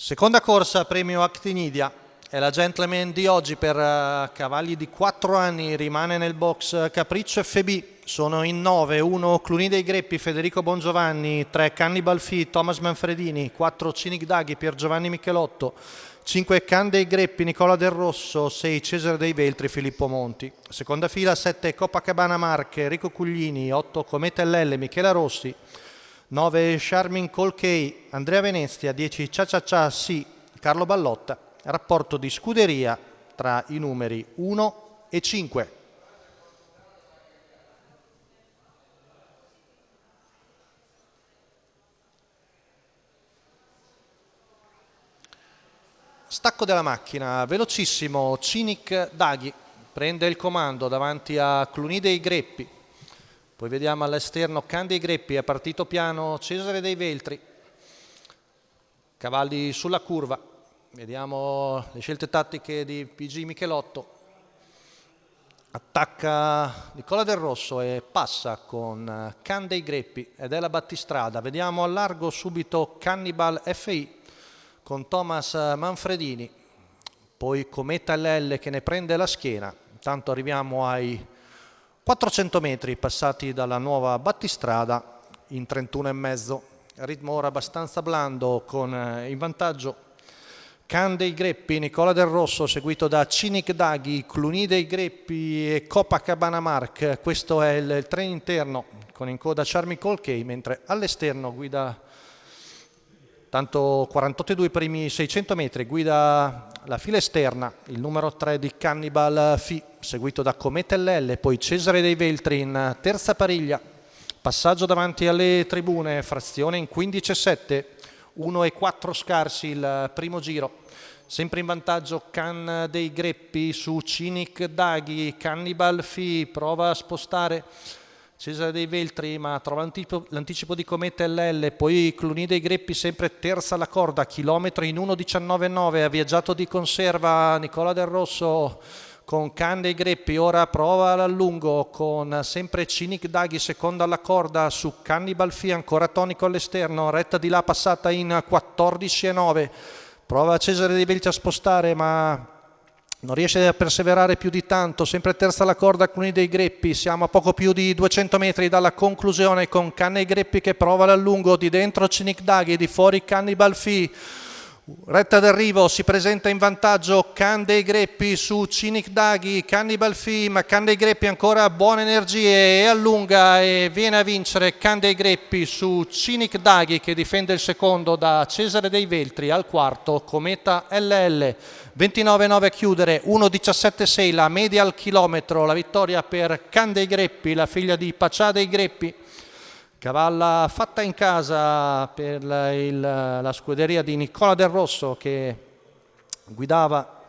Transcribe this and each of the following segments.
Seconda corsa, premio Actinidia. È la gentleman di oggi per cavalli di 4 anni, rimane nel box Capriccio FB. Sono in 9, 1 Cluny dei Greppi, Federico Bongiovanni, 3 Cannibal Fee, Thomas Manfredini, 4 Cinic Daghi, Pier Giovanni Michelotto, 5 Can dei Greppi, Nicola Del Rosso, 6 Cesare dei Veltri, Filippo Monti. Seconda fila, 7 Copacabana Marche, Enrico Cuglini, 8 Cometa LL, Michela Rossi, 9 Charmin Colkey, Andrea Venezia, 10 Cia Cia Cia Sì, Carlo Ballotta. Rapporto di scuderia tra i numeri 1 e 5. Stacco della macchina, velocissimo, Cinic Daghi prende il comando davanti a Cluny dei Greppi. Poi vediamo all'esterno Can dei Greppi, è partito piano Cesare dei Veltri. Cavalli sulla curva, vediamo le scelte tattiche di PG Michelotto. Attacca Nicola Del Rosso e passa con Can dei Greppi ed è la battistrada. Vediamo al largo subito Cannibal FI con Thomas Manfredini, poi Cometa LL che ne prende la schiena. Intanto arriviamo ai 400 metri passati dalla nuova battistrada in 31,5. Ritmo ora abbastanza blando con in vantaggio Can dei Greppi, Nicola Del Rosso, seguito da Cinic Daghi, Cluny dei Greppi e Copacabana Marche. Questo è il treno interno con in coda Charmin Colkey, mentre all'esterno guida tanto 48,2 i primi 600 metri, guida la fila esterna, il numero 3 di Cannibal Fee, seguito da Cometa LL, poi Cesare dei Veltri in terza pariglia, passaggio davanti alle tribune, frazione in 15,7, 1,4 scarsi il primo giro, sempre in vantaggio Can dei Greppi su Cinic Daghi, Cannibal Fee prova a spostare Cesare dei Veltri ma trova l'anticipo di Cometa LL, poi Cluny dei Greppi sempre terza alla corda, chilometro in 1,19,9, ha viaggiato di conserva Nicola Del Rosso con Can dei Greppi, ora prova all'allungo con sempre Cinic Daghi seconda alla corda su Cannibal Fee, ancora tonico all'esterno, retta di là passata in 14,9, prova Cesare dei Veltri a spostare ma non riesce a perseverare più di tanto, sempre terza alla corda Cluny dei Greppi, siamo a poco più di 200 metri dalla conclusione con Can dei Greppi che prova l'allungo, di dentro Cinic Daghi, di fuori Cannibal Fee, retta d'arrivo, si presenta in vantaggio Can dei Greppi su Cinic Daghi, Cannibal Fee, ma Can dei Greppi ancora buone energie e allunga e viene a vincere Can dei Greppi su Cinic Daghi che difende il secondo da Cesare dei Veltri, al quarto Cometa LL. 29,9 a chiudere, 1,17,6 la media al chilometro, la vittoria per Can dei Greppi, la figlia di Pacià dei Greppi. Cavalla fatta in casa per la scuderia di Nicola Del Rosso che guidava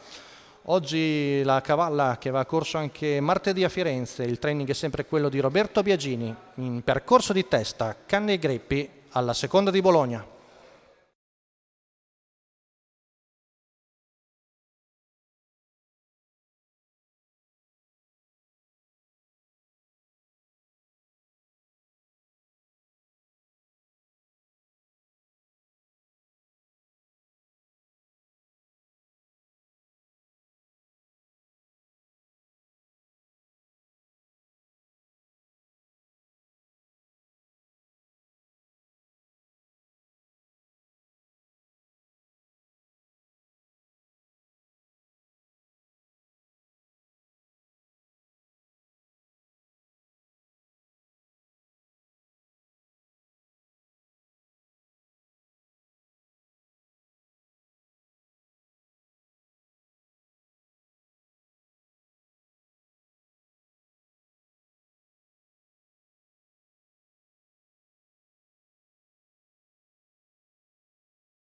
oggi la cavalla che va a corso anche martedì a Firenze. Il training è sempre quello di Roberto Biagini in percorso di testa Can dei Greppi alla seconda di Bologna.